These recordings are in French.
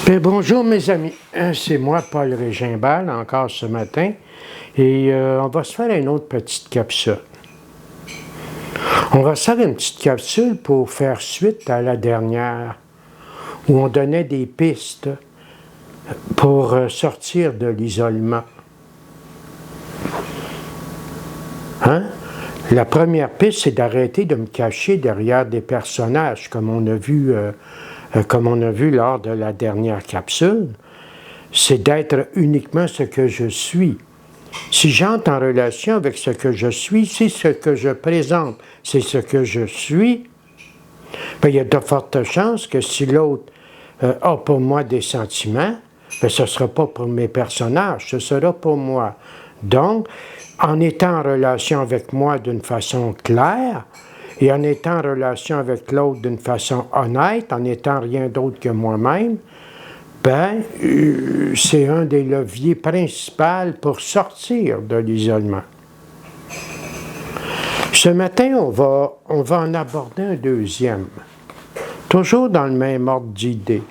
Bien, bonjour mes amis, c'est moi Paul Régimbal encore ce matin et on va se faire une autre petite capsule. On va se faire une petite capsule pour faire suite à la dernière où on donnait des pistes pour sortir de l'isolement. Hein? La première piste, c'est d'arrêter de me cacher derrière des personnages comme on a vu lors de la dernière capsule, c'est d'être uniquement ce que je suis. Si j'entre en relation avec ce que je suis, c'est ce que je présente, c'est ce que je suis, bien, il y a de fortes chances que si l'autre a pour moi des sentiments, bien, ce ne sera pas pour mes personnages, ce sera pour moi. Donc, en étant en relation avec moi d'une façon claire, et en étant en relation avec l'autre d'une façon honnête, en n'étant rien d'autre que moi-même, ben, c'est un des leviers principaux pour sortir de l'isolement. Ce matin, on va en aborder un deuxième, toujours dans le même ordre d'idées.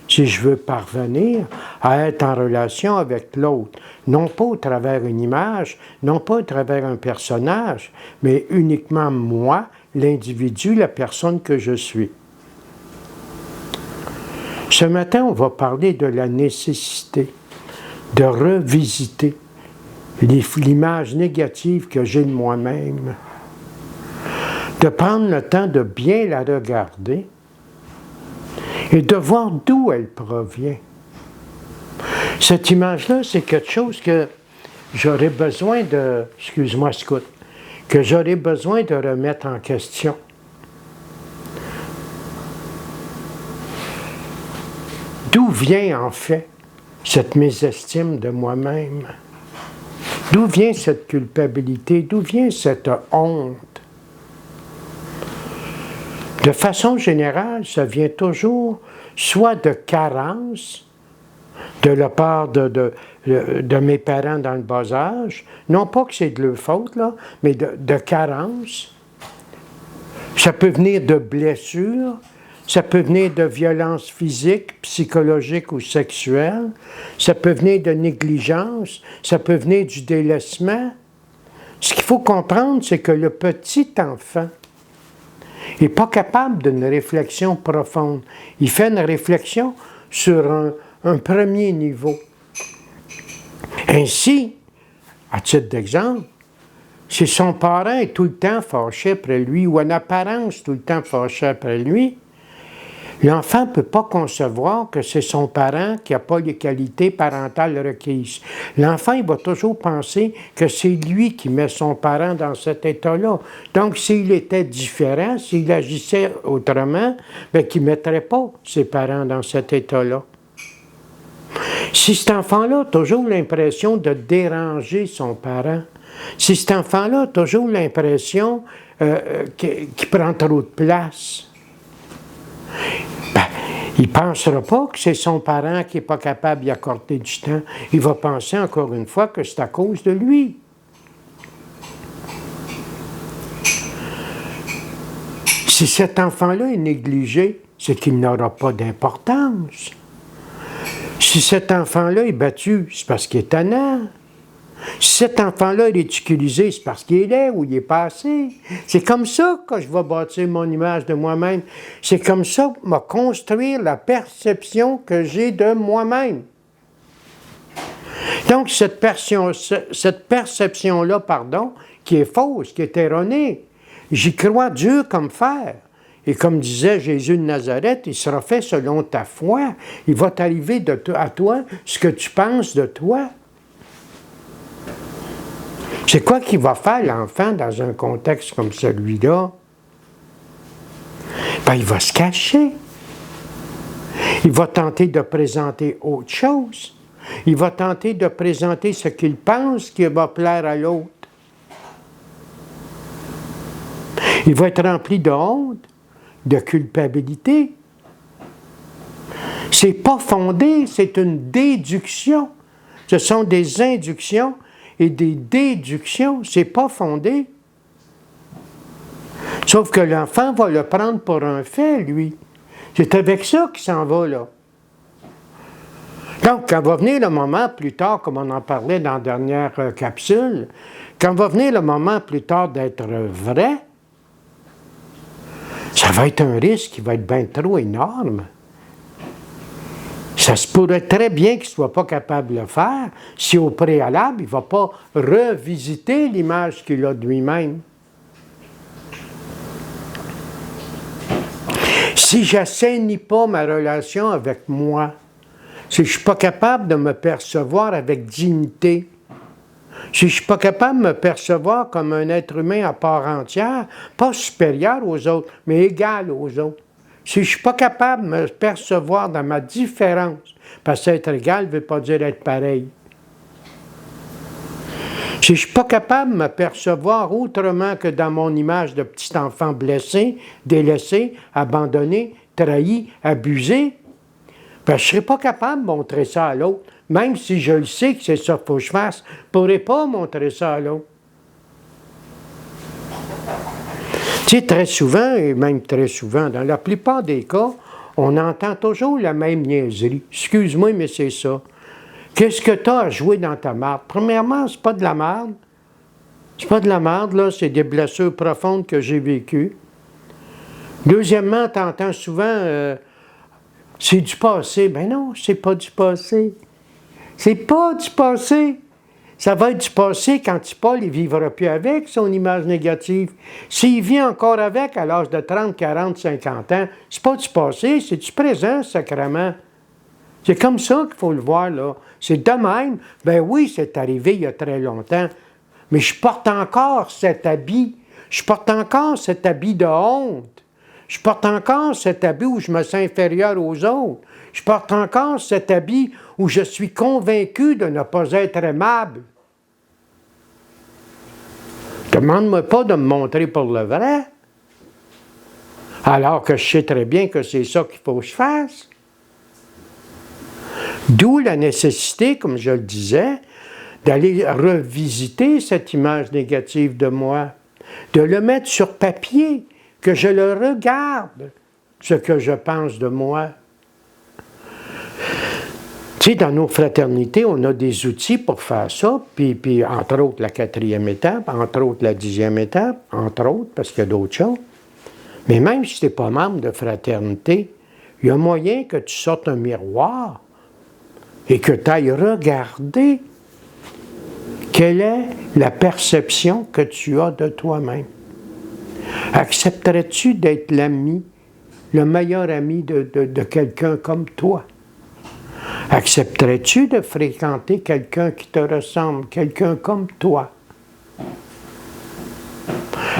Si je veux parvenir à être en relation avec l'autre, non pas au travers une image, non pas au travers un personnage, mais uniquement moi, l'individu, la personne que je suis. Ce matin, on va parler de la nécessité de revisiter l'image négative que j'ai de moi-même, de prendre le temps de bien la regarder et de voir d'où elle provient. Cette image-là, c'est quelque chose que j'aurais besoin de, excuse-moi, Scout, que j'aurais besoin de remettre en question. D'où vient en fait cette mésestime de moi-même? D'où vient cette culpabilité? D'où vient cette honte? De façon générale, ça vient toujours soit de carence de la part de mes parents dans le bas âge, non pas que c'est de leur faute, là, mais de carence. Ça peut venir de blessures, ça peut venir de violences physiques, psychologiques ou sexuelles, ça peut venir de négligence, ça peut venir du délaissement. Ce qu'il faut comprendre, c'est que le petit enfant n'est pas capable d'une réflexion profonde. Il fait une réflexion sur un premier niveau. Ainsi, à titre d'exemple, si son parent est tout le temps fâché après lui, ou en apparence tout le temps fâché après lui, l'enfant ne peut pas concevoir que c'est son parent qui n'a pas les qualités parentales requises. L'enfant, il va toujours penser que c'est lui qui met son parent dans cet état-là. Donc, s'il était différent, s'il agissait autrement, bien, qu'il ne mettrait pas ses parents dans cet état-là. Si cet enfant-là a toujours l'impression de déranger son parent, si cet enfant-là a toujours l'impression qu'il prend trop de place, ben, il ne pensera pas que c'est son parent qui n'est pas capable d'y accorder du temps. Il va penser encore une fois que c'est à cause de lui. Si cet enfant-là est négligé, c'est qu'il n'aura pas d'importance. Si cet enfant-là est battu, c'est parce qu'il est tannant. Si cet enfant-là est ridiculisé, c'est parce qu'il est laid ou il est pas assez. C'est comme ça que je vais bâtir mon image de moi-même. C'est comme ça que je vais construire la perception que j'ai de moi-même. Donc, cette perception-là, qui est fausse, qui est erronée, j'y crois dur comme fer. Et comme disait Jésus de Nazareth, il sera fait selon ta foi. Il va t'arriver à toi ce que tu penses de toi. C'est quoi qu'il va faire l'enfant dans un contexte comme celui-là? Ben, il va se cacher. Il va tenter de présenter autre chose. Il va tenter de présenter ce qu'il pense qui va plaire à l'autre. Il va être rempli de honte, de culpabilité. C'est pas fondé, c'est une déduction. Ce sont des inductions et des déductions, c'est pas fondé. Sauf que l'enfant va le prendre pour un fait, lui. C'est avec ça qu'il s'en va, là. Donc, quand va venir le moment plus tard, comme on en parlait dans la dernière capsule, quand va venir le moment plus tard d'être vrai, ça va être un risque qui va être bien trop énorme. Ça se pourrait très bien qu'il ne soit pas capable de le faire si au préalable, il ne va pas revisiter l'image qu'il a de lui-même. Si je n'assainis pas ma relation avec moi, si je ne suis pas capable de me percevoir avec dignité, si je ne suis pas capable de me percevoir comme un être humain à part entière, pas supérieur aux autres, mais égal aux autres, si je ne suis pas capable de me percevoir dans ma différence, parce qu'être égal ne veut pas dire être pareil. Si je ne suis pas capable de me percevoir autrement que dans mon image de petit enfant blessé, délaissé, abandonné, trahi, abusé, ben, je ne serai pas capable de montrer ça à l'autre. Même si je le sais que c'est ça qu'il faut que je fasse, je ne pourrai pas montrer ça à l'autre. Tu sais, très souvent, et même très souvent, dans la plupart des cas, on entend toujours la même niaiserie. Excuse-moi, mais c'est ça. Qu'est-ce que tu as à jouer dans ta marde? Premièrement, c'est pas de la marde. C'est pas de la marde, là, c'est des blessures profondes que j'ai vécues. Deuxièmement, tu entends souvent c'est du passé. Ben non, c'est pas du passé. C'est pas du passé. Ça va être du passé quand Paul ne vivra plus avec son image négative. S'il vit encore avec à l'âge de 30, 40, 50 ans, c'est pas du passé, c'est du présent, sacrément. C'est comme ça qu'il faut le voir, là. C'est de même. Ben oui, c'est arrivé il y a très longtemps. Mais je porte encore cet habit. Je porte encore cet habit de honte. Je porte encore cet habit où je me sens inférieur aux autres. Je porte encore cet habit où je suis convaincu de ne pas être aimable. Demande-moi pas de me montrer pour le vrai, alors que je sais très bien que c'est ça qu'il faut que je fasse. D'où la nécessité, comme je le disais, d'aller revisiter cette image négative de moi, de le mettre sur papier, que je le regarde, ce que je pense de moi. Tu sais, dans nos fraternités, on a des outils pour faire ça, puis entre autres la 4e étape, entre autres la 10e étape, entre autres, parce qu'il y a d'autres choses. Mais même si tu n'es pas membre de fraternité, il y a moyen que tu sortes un miroir et que tu ailles regarder quelle est la perception que tu as de toi-même. Accepterais-tu d'être l'ami, le meilleur ami de quelqu'un comme toi? Accepterais-tu de fréquenter quelqu'un qui te ressemble, quelqu'un comme toi?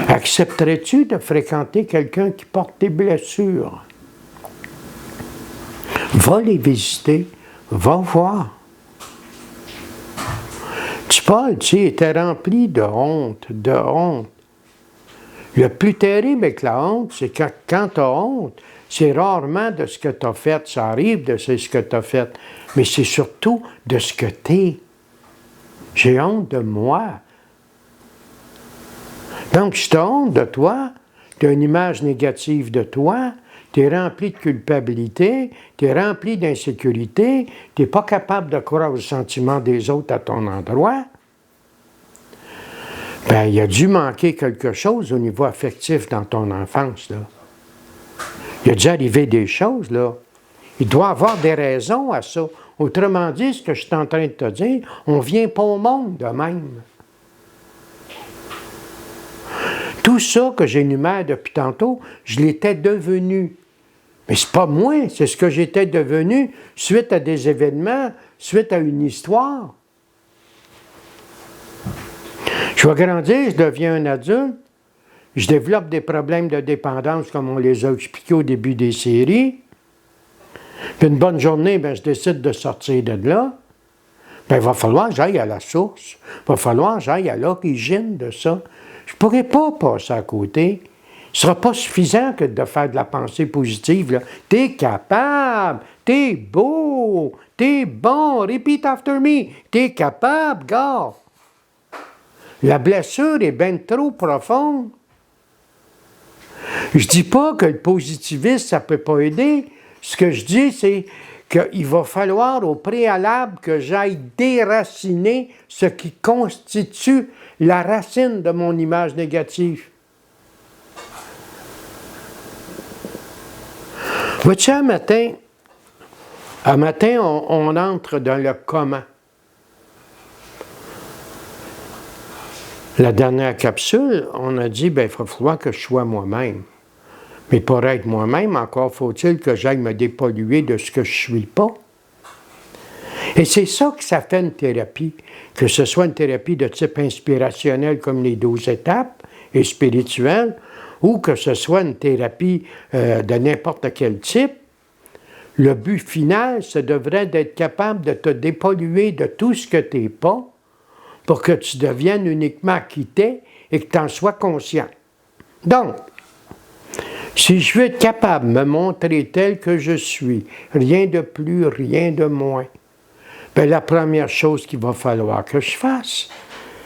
Accepterais-tu de fréquenter quelqu'un qui porte tes blessures? Va les visiter, va voir. Paul, tu sais, était rempli de honte, de honte. Le plus terrible avec la honte, c'est que quand tu as honte, c'est rarement de ce que tu as fait. Ça arrive de ce que tu as fait, mais c'est surtout de ce que tu es. J'ai honte de moi. Donc, si tu as honte de toi, tu as une image négative de toi, tu es rempli de culpabilité, tu es rempli d'insécurité, tu n'es pas capable de croire aux sentiments des autres à ton endroit, bien, il a dû manquer quelque chose au niveau affectif dans ton enfance, là. Il a dû arriver des choses, là. Il doit y avoir des raisons à ça. Autrement dit, ce que je suis en train de te dire, on ne vient pas au monde de même. Tout ça que j'énumère depuis tantôt, je l'étais devenu. Mais c'est pas moi, c'est ce que j'étais devenu suite à des événements, suite à une histoire. Je vais grandir, je deviens un adulte, je développe des problèmes de dépendance comme on les a expliqués au début des séries. Puis une bonne journée, bien, je décide de sortir de là. Bien, il va falloir que j'aille à la source. Il va falloir que j'aille à l'origine de ça. Je ne pourrai pas passer à côté. Ce ne sera pas suffisant que de faire de la pensée positive. Tu es capable, tu es beau, tu es bon, repeat after me. Tu es capable, gars. La blessure est bien trop profonde. Je ne dis pas que le positivisme, ça ne peut pas aider. Ce que je dis, c'est qu'il va falloir au préalable que j'aille déraciner ce qui constitue la racine de mon image négative. Vois-tu, un matin, on entre dans le comment. La dernière capsule, on a dit, il va falloir que je sois moi-même. Mais pour être moi-même, encore faut-il que j'aille me dépolluer de ce que je ne suis pas. Et c'est ça que ça fait une thérapie, que ce soit une thérapie de type inspirationnel comme les 12 étapes et spirituelle, ou que ce soit une thérapie de n'importe quel type. Le but final, ce devrait d'être capable de te dépolluer de tout ce que tu n'es pas pour que tu deviennes uniquement qui t'es et que tu en sois conscient. Donc, si je veux être capable de me montrer tel que je suis, rien de plus, rien de moins, la première chose qu'il va falloir que je fasse,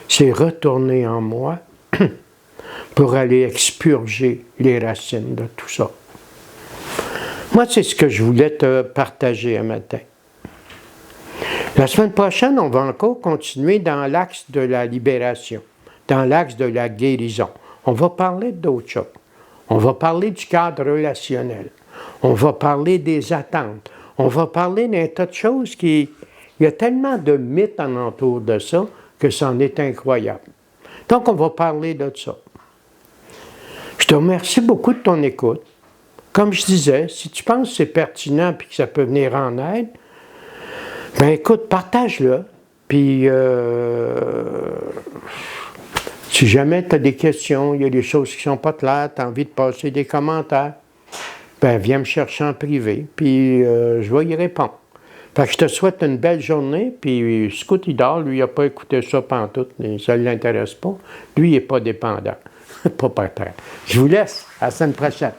c'est retourner en moi pour aller expurger les racines de tout ça. Moi, c'est ce que je voulais te partager un matin. La semaine prochaine, on va encore continuer dans l'axe de la libération, dans l'axe de la guérison. On va parler d'autres choses. On va parler du cadre relationnel. On va parler des attentes. On va parler d'un tas de choses qui... Il y a tellement de mythes alentour de ça que c'en est incroyable. Donc, on va parler de ça. Je te remercie beaucoup de ton écoute. Comme je disais, si tu penses que c'est pertinent et que ça peut venir en aide, écoute, partage-le. Puis, si jamais tu as des questions, il y a des choses qui ne sont pas claires, tu as envie de passer des commentaires, viens me chercher en privé, puis je vais y répondre. Fait que je te souhaite une belle journée, puis Scout, il dort, lui, il n'a pas écouté ça pantoute, ça ne l'intéresse pas. Lui, il n'est pas dépendant, pas par terre. Je vous laisse, à la semaine prochaine.